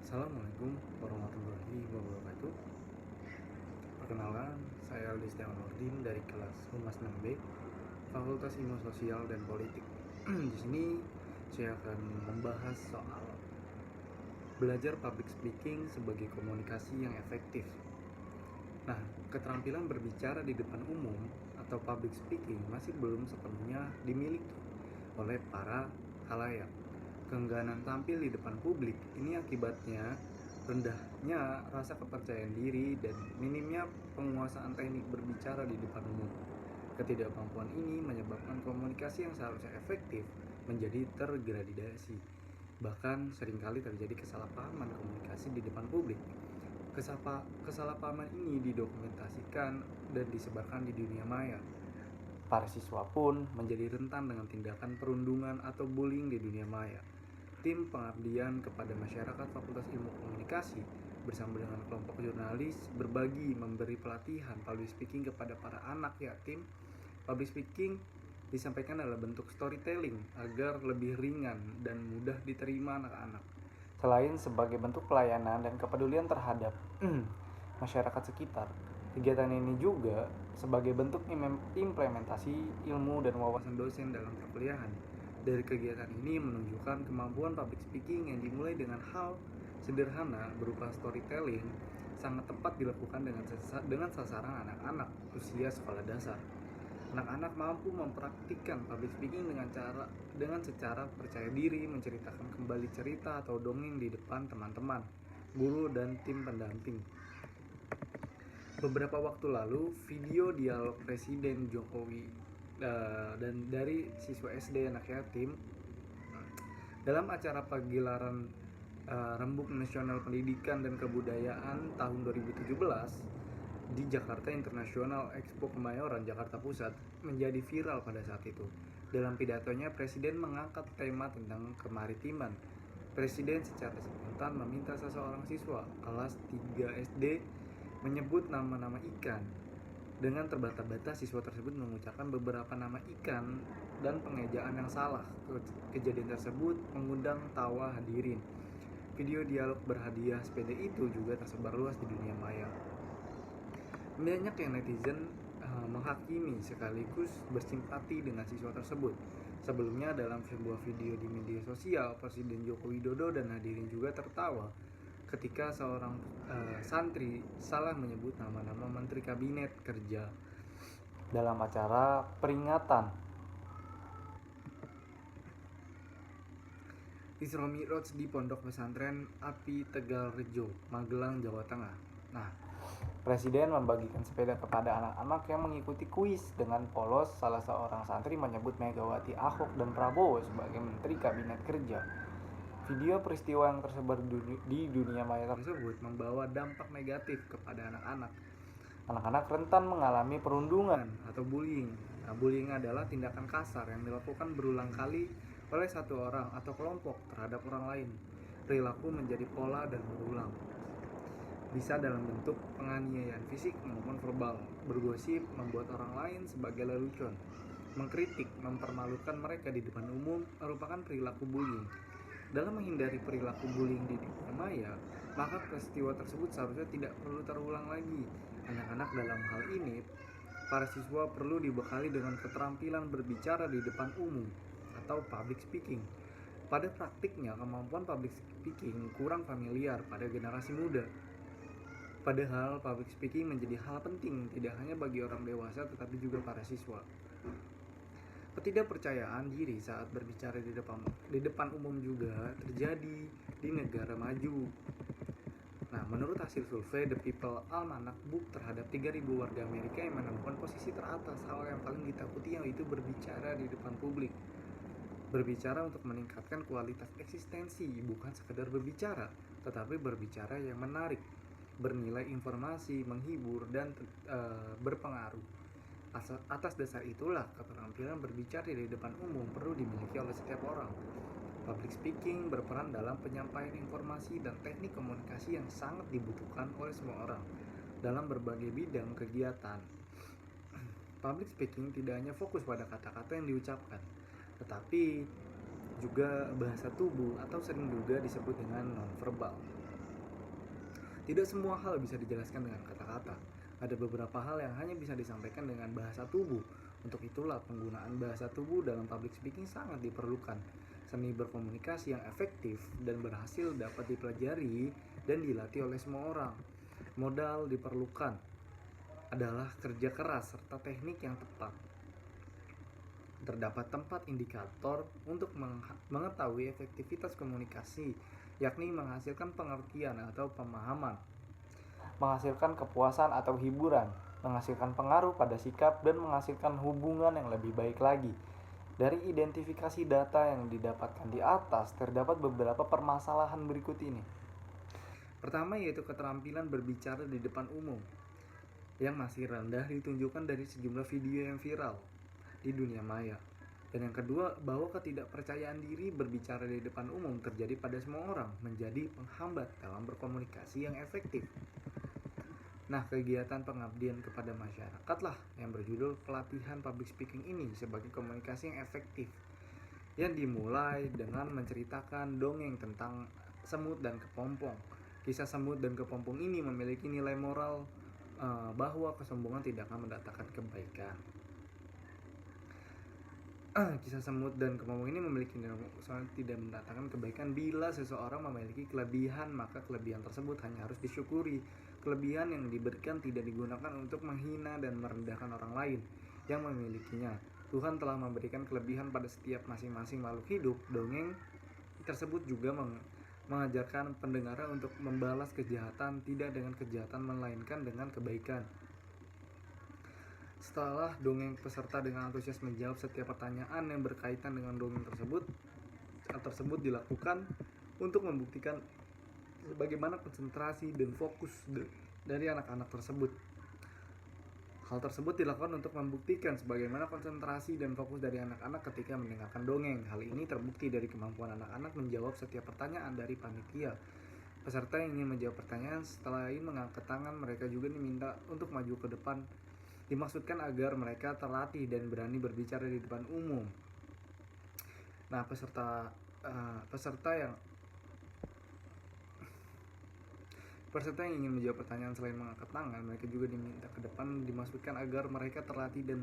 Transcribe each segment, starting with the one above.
Assalamualaikum warahmatullahi wabarakatuh. Perkenalkan, saya Aldi Setiawan Nurdin dari kelas Humas 6B, Fakultas Ilmu Sosial dan Politik. Di sini saya akan membahas soal belajar public speaking sebagai komunikasi yang efektif. Nah, keterampilan berbicara di depan umum atau public speaking masih belum sepenuhnya dimiliki oleh para khalayak. Keengganan tampil di depan publik ini akibatnya rendahnya rasa kepercayaan diri dan minimnya penguasaan teknik berbicara di depan umum. Ketidakmampuan ini menyebabkan komunikasi yang seharusnya efektif menjadi tergradasi. Bahkan seringkali terjadi kesalahpahaman komunikasi di depan publik. Kesalahpahaman ini didokumentasikan dan disebarkan di dunia maya. Para siswa pun menjadi rentan dengan tindakan perundungan atau bullying di dunia maya. Tim pengabdian kepada masyarakat Fakultas Ilmu Komunikasi bersama dengan kelompok jurnalis berbagi memberi pelatihan public speaking kepada para anak yatim. Public speaking disampaikan adalah bentuk storytelling agar lebih ringan dan mudah diterima anak-anak. Selain sebagai bentuk pelayanan dan kepedulian terhadap masyarakat sekitar, kegiatan ini juga sebagai bentuk implementasi ilmu dan wawasan dosen dalam perkuliahan. Dari kegiatan ini menunjukkan kemampuan public speaking yang dimulai dengan hal sederhana berupa storytelling sangat tepat dilakukan dengan sasaran anak-anak usia sekolah dasar. Anak-anak mampu mempraktikkan public speaking dengan secara percaya diri, menceritakan kembali cerita atau dongeng di depan teman-teman, guru, dan tim pendamping. Beberapa waktu lalu, video dialog Presiden Jokowi dan dari siswa SD anak yatim dalam acara pagelaran Rembuk Nasional Pendidikan dan Kebudayaan tahun 2017 di Jakarta International Expo Kemayoran, Jakarta Pusat menjadi viral pada saat itu. Dalam pidatonya, Presiden mengangkat tema tentang kemaritiman. Presiden secara spontan meminta seseorang siswa kelas 3 SD menyebut nama-nama ikan. Dengan terbata-bata, siswa tersebut mengucapkan beberapa nama ikan dan pengejaan yang salah. Kejadian tersebut mengundang tawa hadirin. Video dialog berhadiah sepeda itu juga tersebar luas di dunia maya. Banyak yang netizen menghakimi sekaligus bersimpati dengan siswa tersebut. Sebelumnya dalam sebuah video di media sosial, Presiden Joko Widodo dan hadirin juga tertawa ketika seorang santri salah menyebut nama-nama Menteri Kabinet Kerja dalam acara peringatan Isra Mi'raj di Pondok Pesantren Api Tegalrejo, Magelang, Jawa Tengah. Nah, Presiden membagikan sepeda kepada anak-anak yang mengikuti kuis. Dengan polos, salah seorang santri menyebut Megawati, Ahok, dan Prabowo sebagai Menteri Kabinet Kerja. Video peristiwa yang tersebar di dunia maya tersebut membawa dampak negatif kepada anak-anak. Anak-anak rentan mengalami perundungan atau bullying. Nah, bullying adalah tindakan kasar yang dilakukan berulang kali oleh satu orang atau kelompok terhadap orang lain. Perilaku menjadi pola dan berulang. Bisa dalam bentuk penganiayaan fisik maupun verbal. Bergosip, membuat orang lain sebagai lelucon, mengkritik, mempermalukan mereka di depan umum merupakan perilaku bullying. Dalam menghindari perilaku bullying di dunia maya, maka peristiwa tersebut seharusnya tidak perlu terulang lagi. Anak-anak dalam hal ini, para siswa perlu dibekali dengan keterampilan berbicara di depan umum atau public speaking. Pada praktiknya, kemampuan public speaking kurang familiar pada generasi muda. Padahal public speaking menjadi hal penting tidak hanya bagi orang dewasa tetapi juga para siswa. Ketidakpercayaan diri saat berbicara di depan umum juga terjadi di negara maju. Nah, menurut hasil survei The People Almanac Book terhadap 3.000 warga Amerika yang menemukan posisi teratas hal yang paling ditakuti yaitu berbicara di depan publik. Berbicara untuk meningkatkan kualitas eksistensi, bukan sekedar berbicara, tetapi berbicara yang menarik, bernilai informasi, menghibur, dan berpengaruh. Atas dasar itulah, keterampilan berbicara di depan umum perlu dimiliki oleh setiap orang. Public speaking berperan dalam penyampaian informasi dan teknik komunikasi yang sangat dibutuhkan oleh semua orang dalam berbagai bidang kegiatan. Public speaking tidak hanya fokus pada kata-kata yang diucapkan, tetapi juga bahasa tubuh atau sering juga disebut dengan nonverbal. Tidak semua hal bisa dijelaskan dengan kata-kata. Ada beberapa hal yang hanya bisa disampaikan dengan bahasa tubuh. Untuk itulah penggunaan bahasa tubuh dalam public speaking sangat diperlukan. Seni berkomunikasi yang efektif dan berhasil dapat dipelajari dan dilatih oleh semua orang. Modal diperlukan adalah kerja keras serta teknik yang tepat. Terdapat tempat indikator untuk mengetahui efektivitas komunikasi, yakni menghasilkan pengertian atau pemahaman, menghasilkan kepuasan atau hiburan, menghasilkan pengaruh pada sikap, dan menghasilkan hubungan yang lebih baik lagi. Dari identifikasi data yang didapatkan di atas, terdapat beberapa permasalahan berikut ini. Pertama yaitu keterampilan berbicara di depan umum, yang masih rendah ditunjukkan dari sejumlah video yang viral di dunia maya. Dan yang kedua, bahwa ketidakpercayaan diri berbicara di depan umum terjadi pada semua orang, menjadi penghambat dalam berkomunikasi yang efektif. Nah, kegiatan pengabdian kepada masyarakat lah yang berjudul pelatihan public speaking ini sebagai komunikasi yang efektif, yang dimulai dengan menceritakan dongeng tentang semut dan kepompong. Kisah semut dan kepompong ini memiliki nilai moral bahwa kesombongan tidak akan mendatangkan kebaikan. Kisah semut dan kepompong ini memiliki nilai tidak mendatangkan kebaikan. Bila seseorang memiliki kelebihan, maka kelebihan tersebut hanya harus disyukuri. Kelebihan yang diberikan tidak digunakan untuk menghina dan merendahkan orang lain yang memilikinya. Tuhan telah memberikan kelebihan pada setiap masing-masing makhluk hidup. Dongeng tersebut juga mengajarkan pendengar untuk membalas kejahatan tidak dengan kejahatan melainkan dengan kebaikan. Setelah dongeng, peserta dengan antusias menjawab setiap pertanyaan yang berkaitan dengan dongeng tersebut dilakukan untuk membuktikan bagaimana konsentrasi dan fokus dari anak-anak tersebut. Hal tersebut dilakukan untuk membuktikan sebagaimana konsentrasi dan fokus dari anak-anak ketika mendengarkan dongeng. Hal ini terbukti dari kemampuan anak-anak menjawab setiap pertanyaan dari panitia. Peserta yang ingin menjawab pertanyaan setelah ini mengangkat tangan, mereka juga diminta untuk maju ke depan. Dimaksudkan agar mereka terlatih dan berani berbicara di depan umum. Nah, peserta yang ingin menjawab pertanyaan selain mengangkat tangan, mereka juga diminta ke depan. Dimaksudkan agar mereka terlatih dan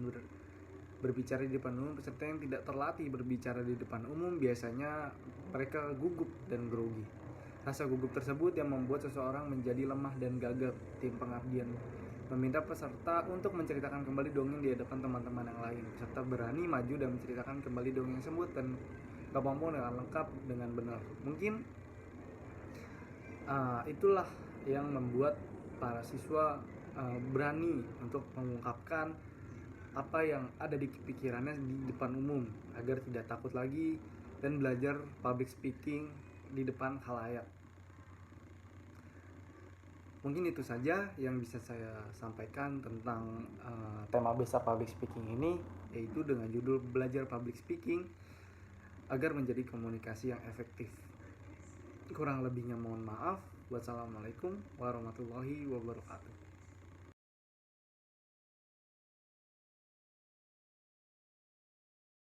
berbicara di depan umum. Peserta yang tidak terlatih berbicara di depan umum biasanya mereka gugup dan grogi. Rasa gugup tersebut yang membuat seseorang menjadi lemah dan gagap. Tim pengabdian meminta peserta untuk menceritakan kembali dongeng di hadapan teman-teman yang lain. Peserta berani maju dan menceritakan kembali dongeng semut dan kepompong dengan lengkap dengan benar. Mungkin itulah yang membuat para siswa berani untuk mengungkapkan apa yang ada di pikirannya di depan umum agar tidak takut lagi dan belajar public speaking di depan khalayak. Mungkin itu saja yang bisa saya sampaikan tentang tema besar public speaking ini, yaitu dengan judul belajar public speaking agar menjadi komunikasi yang efektif. Kurang lebihnya mohon maaf. Wassalamualaikum warahmatullahi wabarakatuh.